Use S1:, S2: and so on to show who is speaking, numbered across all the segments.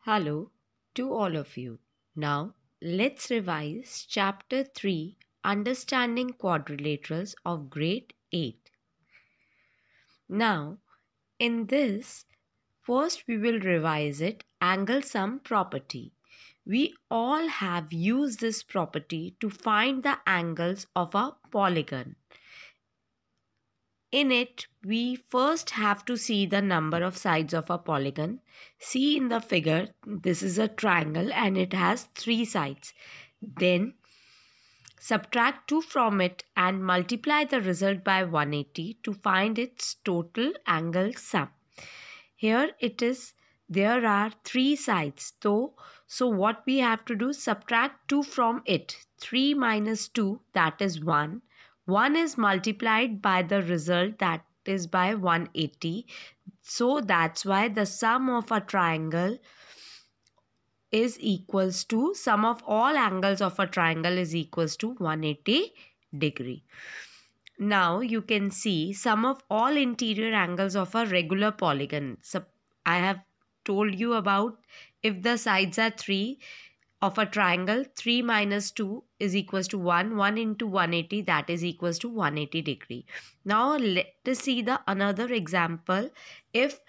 S1: Hello to all of you. Now, let's revise Chapter 3 Understanding Quadrilaterals of Grade 8. Now, in this, first we will revise it angle sum property. We all have used this property to find the angles of a polygon. In it, we first have to see the number of sides of a polygon. See in the figure, this is a triangle and it has 3 sides. Then subtract 2 from it and multiply the result by 180 to find its total angle sum. Here it is, there are 3 sides. So what we have to do, subtract 2 from it. 3 minus 2, that is 1. 1 is multiplied by the result, that is by 180. So that's why the sum of a triangle is equals to, sum of all angles of a triangle is equals to 180 degree. Now you can see sum of all interior angles of a regular polygon. So I have told you about if the sides are 3 of a triangle, 3 minus 2 is equals to 1. 1 into 180, that is equals to 180 degree. Now let us see the another example. If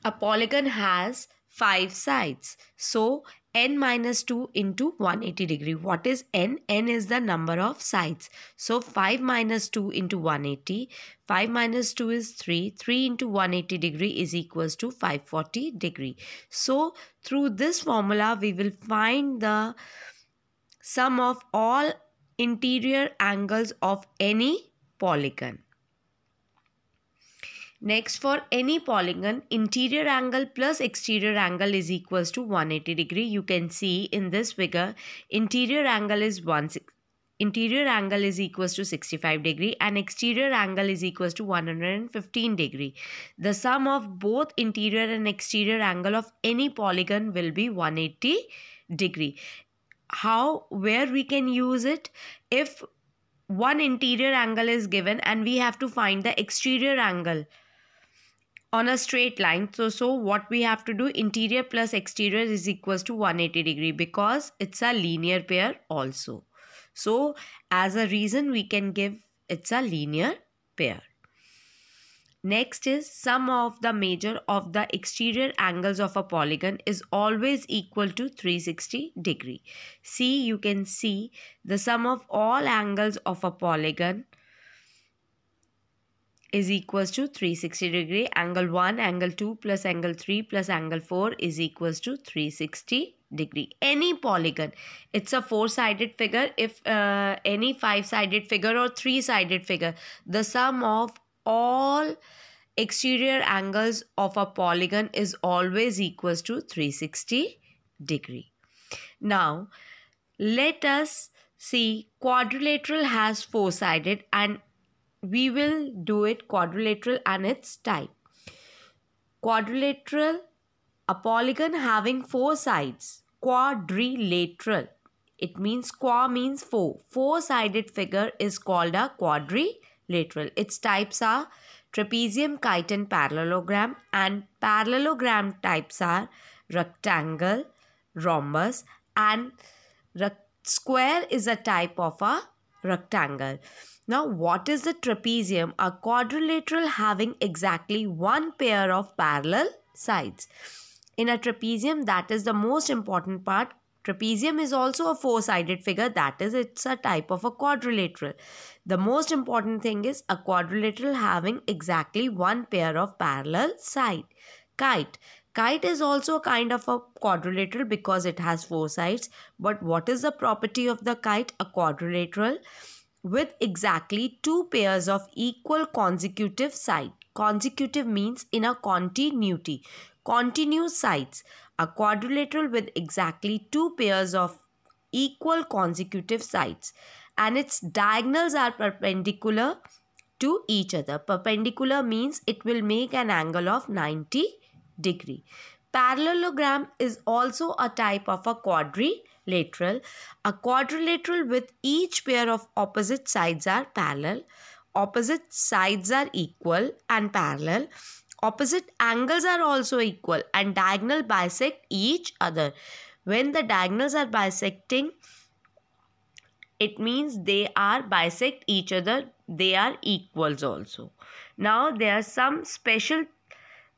S1: a polygon has 5 sides, so n minus 2 into 180 degree. What is n? N is the number of sides. So 5 minus 2 into 180. 5 minus 2 is 3. 3 into 180 degree is equals to 540 degree. So through this formula, we will find the sum of all interior angles of any polygon. Next, for any polygon, interior angle plus exterior angle is equals to 180 degree. You can see in this figure, interior angle is equals to 65 degree and exterior angle is equals to 115 degree. The sum of both interior and exterior angle of any polygon will be 180 degree. Where we can use it? If one interior angle is given and we have to find the exterior angle on a straight line. So what we have to do, interior plus exterior is equals to 180 degree because it's a linear pair also. So as a reason we can give it's a linear pair. Next is sum of the measure of the exterior angles of a polygon is always equal to 360 degree. See, you can see the sum of all angles of a polygon is equals to 360 degree. Angle 1, angle 2 plus angle 3 plus angle 4 is equals to 360 degree. Any polygon, it's a 4-sided figure. If any 5-sided figure or 3-sided figure, the sum of all exterior angles of a polygon is always equals to 360 degree. Now let us see quadrilateral has 4-sided and we will do it quadrilateral and its type. Quadrilateral, a polygon having 4 sides. Quadrilateral, it means qua means 4. 4-sided figure is called a quadrilateral. Its types are trapezium, kite and parallelogram, and parallelogram types are rectangle, rhombus, and square is a type of a rectangle. Now, what is the trapezium? A quadrilateral having exactly one pair of parallel sides. In a trapezium, that is the most important part. Trapezium is also a 4-sided figure, that is, it's a type of a quadrilateral. The most important thing is a quadrilateral having exactly one pair of parallel side. Kite. Kite is also a kind of a quadrilateral because it has 4 sides. But what is the property of the kite? A quadrilateral with exactly 2 pairs of equal consecutive sides. Consecutive means in a continuity. Continuous sides. A quadrilateral with exactly 2 pairs of equal consecutive sides. And its diagonals are perpendicular to each other. Perpendicular means it will make an angle of 90 degree. Parallelogram is also a type of a quadrilateral. A quadrilateral with each pair of opposite sides are parallel. Opposite sides are equal and parallel. Opposite angles are also equal and diagonal bisect each other. When the diagonals are bisecting, it means they are bisect each other. They are equals also. Now there are some special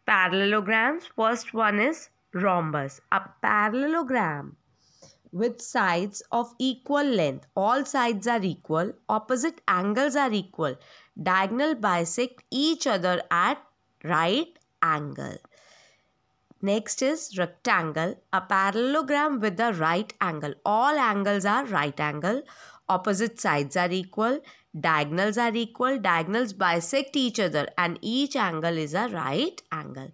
S1: parallelograms. First one is rhombus. A parallelogram with sides of equal length. All sides are equal. Opposite angles are equal. Diagonal bisect each other at right angle. Next is rectangle. A parallelogram with a right angle. All angles are right angle. Opposite sides are equal. Diagonals are equal. Diagonals bisect each other and each angle is a right angle.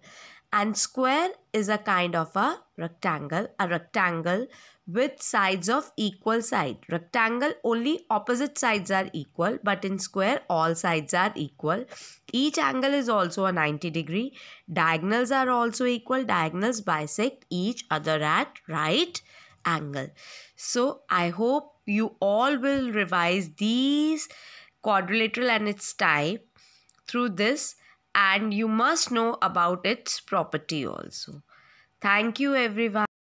S1: And square is a kind of a rectangle. A rectangle with sides of equal side. Rectangle only opposite sides are equal, but in square all sides are equal. Each angle is also a 90 degree. Diagonals are also equal. Diagonals bisect each other at right angle. So I hope you all will revise these quadrilateral and its type through this, and you must know about its property also. Thank you everyone.